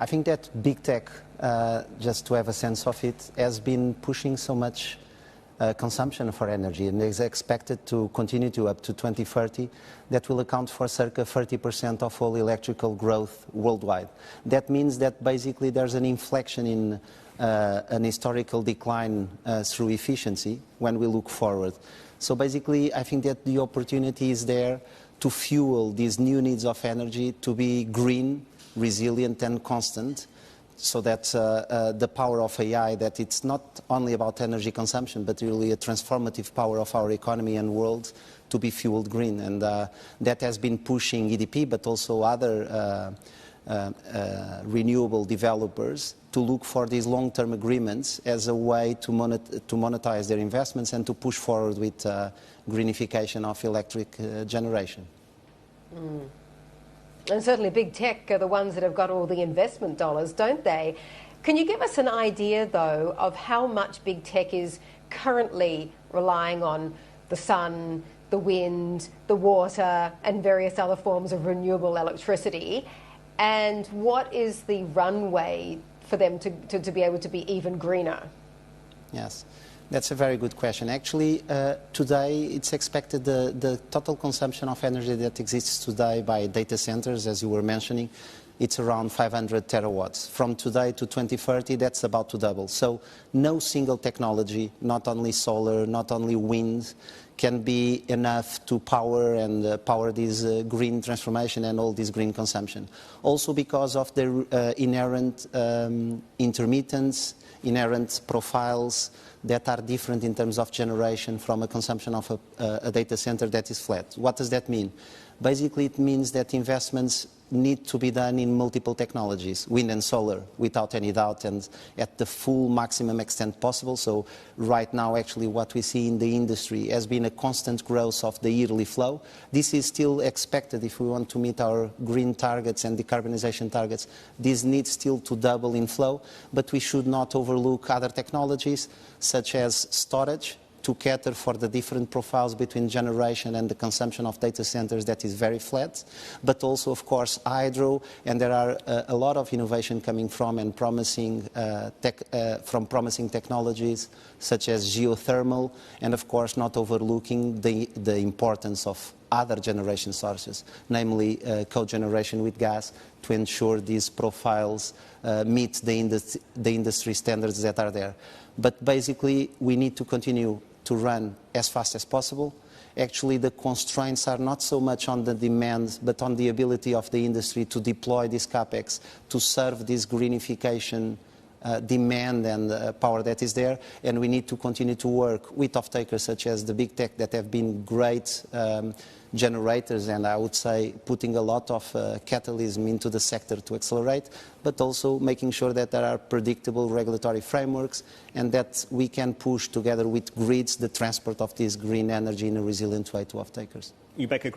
I think that big tech, just to have a sense of it, has been pushing so much consumption for energy, and is expected to continue to up to 2030. That will account for circa 30% of all electrical growth worldwide. That means that basically there's an inflection in an historical decline through efficiency when we look forward. So basically, I think that the opportunity is there to fuel these new needs of energy to be green, resilient and constant, so that the power of AI, that it's not only about energy consumption, but really a transformative power of our economy and world to be fueled green. And that has been pushing EDP, but also other renewable developers to look for these long-term agreements as a way to monetize their investments and to push forward with greenification of electric generation. Mm. And certainly big tech are the ones that have got all the investment dollars, don't they? Can you give us an idea, though, of how much big tech is currently relying on the sun, the wind, the water, and various other forms of renewable electricity? And what is the runway for them to be able to be even greener? Yes. That's a very good question. Actually, today it's expected the total consumption of energy that exists today by data centers, as you were mentioning, it's around 500 terawatts. From today to 2030, that's about to double. So no single technology, not only solar, not only wind, can be enough to power this green transformation and all this green consumption. Also because of the inherent intermittence, inherent profiles that are different in terms of generation from a consumption of a data center that is flat. What does that mean? Basically, it means that investments need to be done in multiple technologies, wind and solar, without any doubt, and at the full maximum extent possible. So right now, actually, what we see in the industry has been a constant growth of the yearly flow. This is still expected if we want to meet our green targets and decarbonization targets. This needs still to double in flow, but we should not overlook other technologies, such as storage, to cater for the different profiles between generation and the consumption of data centers that is very flat, but also, of course, hydro, and there are a lot of innovation coming from and promising promising technologies such as geothermal, and of course not overlooking the importance of other generation sources, namely cogeneration with gas, to ensure these profiles meet the industry standards that are there. But basically, we need to continue to run as fast as possible. Actually, the constraints are not so much on the demand, but on the ability of the industry to deploy this capex to serve this greenification demand and power that is there. And we need to continue to work with off-takers such as the big tech that have been great generators, and I would say putting a lot of catalyst into the sector to accelerate, but also making sure that there are predictable regulatory frameworks and that we can push together with grids the transport of this green energy in a resilient way to off-takers. You make a